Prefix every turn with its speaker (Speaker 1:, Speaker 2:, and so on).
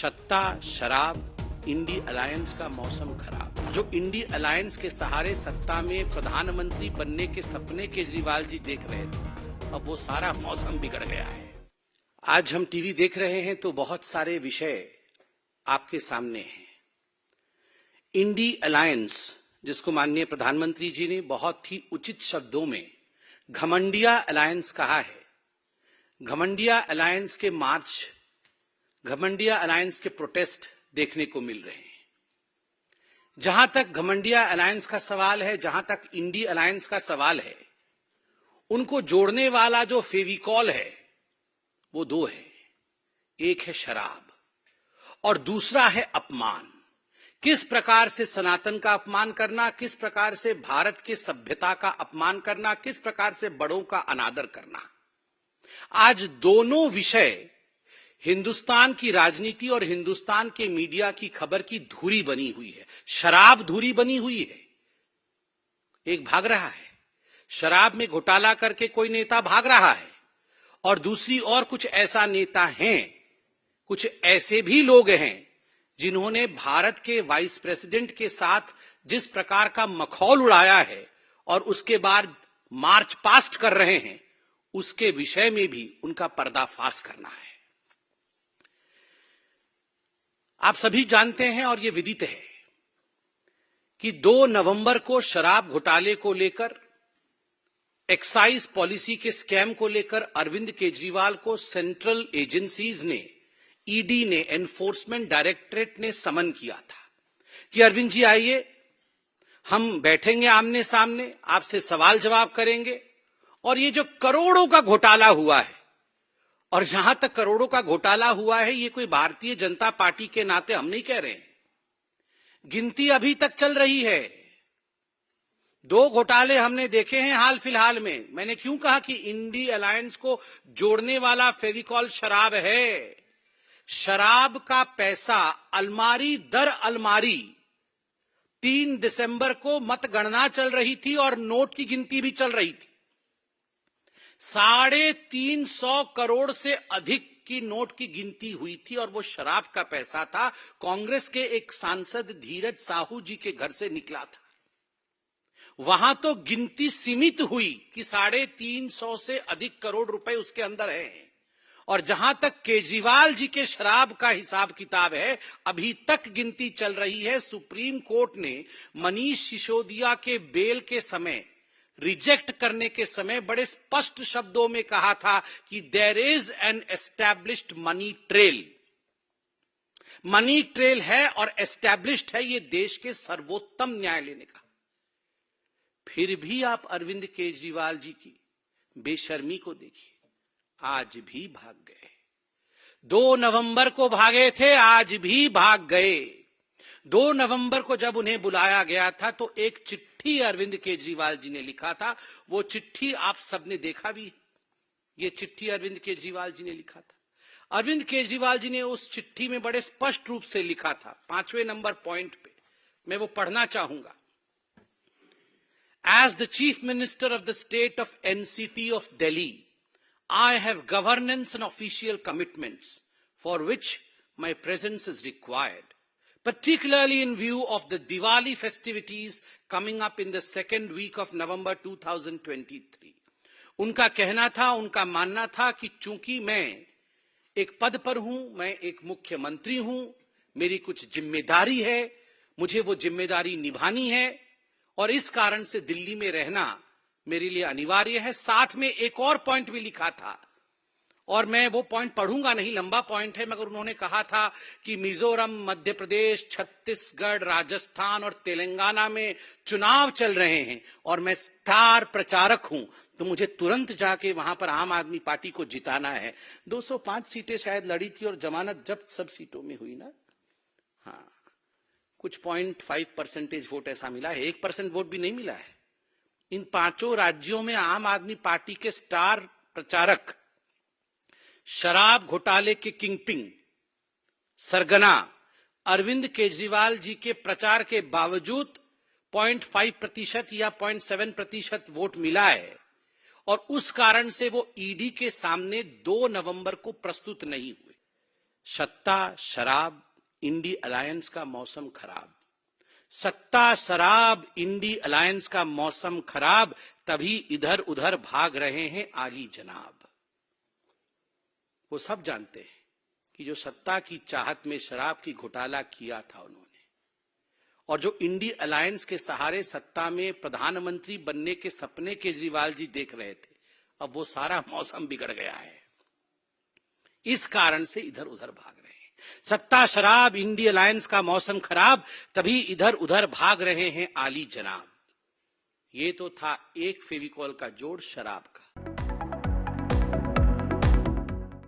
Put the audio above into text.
Speaker 1: सत्ता, शराब, INDI alliance का मौसम खराब। जो इंडी अलायंस के सहारे सत्ता में प्रधानमंत्री बनने के सपने केजरीवाल जी देख रहे थे, अब वो सारा मौसम बिगड़ गया है। आज हम टीवी देख रहे हैं तो बहुत सारे विषय आपके सामने हैं। इंडी अलायंस, जिसको माननीय प्रधानमंत्री जी ने बहुत ही उचित शब्दों में घमंडिया अलायंस कहा है। घमंडिया अलायंस के मार्च, घमंडिया अलायंस के प्रोटेस्ट देखने को मिल रहे हैं। जहां तक घमंडिया अलायंस का सवाल है, जहां तक इंडी अलायंस का सवाल है, उनको जोड़ने वाला जो फेविकॉल है वो दो है। एक है शराब और दूसरा है अपमान। किस प्रकार से सनातन का अपमान करना, किस प्रकार से भारत के सभ्यता का अपमान करना, किस प्रकार से बड़ों का अनादर करना। आज दोनों विषय हिंदुस्तान की राजनीति और हिंदुस्तान के मीडिया की खबर की धुरी बनी हुई है। शराब धुरी बनी हुई है। एक भाग रहा है, शराब में घोटाला करके कोई नेता भाग रहा है, और दूसरी ओर कुछ ऐसा नेता हैं, कुछ ऐसे भी लोग हैं जिन्होंने भारत के वाइस प्रेसिडेंट के साथ जिस प्रकार का मखौल उड़ाया है और उसके बाद मार्च पास्ट कर रहे हैं, उसके विषय में भी उनका पर्दाफाश करना है। आप सभी जानते हैं और यह विदित है कि 2 नवंबर को शराब घोटाले को लेकर, एक्साइज पॉलिसी के स्कैम को लेकर अरविंद केजरीवाल को सेंट्रल एजेंसीज ने, ईडी ने, एनफोर्समेंट डायरेक्टरेट ने समन किया था कि अरविंद जी आइए, हम बैठेंगे आमने सामने, आपसे सवाल जवाब करेंगे। और ये जो करोड़ों का घोटाला हुआ है, और जहां तक करोड़ों का घोटाला हुआ है, ये कोई भारतीय जनता पार्टी के नाते हम नहीं कह रहे हैं, गिनती अभी तक चल रही है। 2 घोटाले हमने देखे हैं हाल फिलहाल में। मैंने क्यों कहा कि इंडी अलायंस को जोड़ने वाला फेविकॉल शराब है। शराब का पैसा अलमारी दर अलमारी 3 दिसंबर को मतगणना चल रही थी और नोट की गिनती भी चल रही थी। 350 करोड़ से अधिक की नोट की गिनती हुई थी और वो शराब का पैसा था। कांग्रेस के एक सांसद धीरज साहू जी के घर से निकला था। वहां तो गिनती सीमित हुई कि 350 से अधिक करोड़ रुपए उसके अंदर हैं। और जहां तक केजरीवाल जी के शराब का हिसाब किताब है, अभी तक गिनती चल रही है। सुप्रीम कोर्ट ने मनीष सिसोदिया के बेल के समय, रिजेक्ट करने के समय बड़े स्पष्ट शब्दों में कहा था कि there is an established money trail. Money trail है और एस्टैब्लिश्ड है, ये देश के सर्वोत्तम न्यायालय ने कहा। फिर भी आप अरविंद केजरीवाल जी की बेशर्मी को देखिए, आज भी भाग गए। 2 नवंबर को भागे थे, आज भी भाग गए। 2 नवंबर को जब उन्हें बुलाया गया था तो एक चिट्ठी अरविंद केजरीवाल जी ने लिखा था। वो चिट्ठी आप सबने देखा भी। ये चिट्ठी अरविंद केजरीवाल जी ने लिखा था। अरविंद केजरीवाल जी ने उस चिट्ठी में बड़े स्पष्ट रूप से लिखा था, 5वें नंबर पॉइंट पे मैं वो पढ़ना चाहूंगा। As the Chief Minister of the State of NCT of Delhi, I have governance and official commitments for which my presence is required, particularly in view of the Diwali festivities coming up in the second week of November 2023. उनका कहना था, उनका मानना था कि चूंकि मैं एक पद पर हूं, मैं एक मुख्यमंत्री हूं, मेरी कुछ जिम्मेदारी है, मुझे वो जिम्मेदारी निभानी है और इस कारण से दिल्ली में रहना मेरे लिए अनिवार्य है। साथ में एक और पॉइंट भी लिखा था, और मैं वो पॉइंट पढ़ूंगा नहीं, लंबा पॉइंट है, मगर उन्होंने कहा था कि मिजोरम, मध्य प्रदेश, छत्तीसगढ़, राजस्थान और तेलंगाना में चुनाव चल रहे हैं और मैं स्टार प्रचारक हूं, तो मुझे तुरंत जाके वहां पर आम आदमी पार्टी को जिताना है। 205 सीटें शायद लड़ी थी और जमानत जब्त सब सीटों में हुई ना। हाँ, कुछ 0.5% वोट ऐसा मिला है, 1% वोट भी नहीं मिला है। इन 5 राज्यों में आम आदमी पार्टी के स्टार प्रचारक, शराब घोटाले के किंगपिन, सरगना अरविंद केजरीवाल जी के प्रचार के बावजूद 0.5% या 0.7% वोट मिला है और उस कारण से वो ईडी के सामने 2 नवंबर को प्रस्तुत नहीं हुए। सत्ता शराब इंडी अलायंस का मौसम खराब। सत्ता शराब इंडी अलायंस का मौसम खराब, तभी इधर उधर भाग रहे हैं आली जनाब। वो सब जानते हैं कि जो सत्ता की चाहत में शराब की घोटाला किया था उन्होंने, और जो इंडी अलायंस के सहारे सत्ता में प्रधानमंत्री बनने के सपने केजरीवाल जी देख रहे थे, अब वो सारा मौसम बिगड़ गया है। इस कारण से इधर उधर भाग रहे हैं। सत्ता शराब इंडी अलायंस का मौसम खराब, तभी इधर उधर भाग रहे हैं आली जनाब। ये तो था एक फेविकॉल का जोड़ शराब का।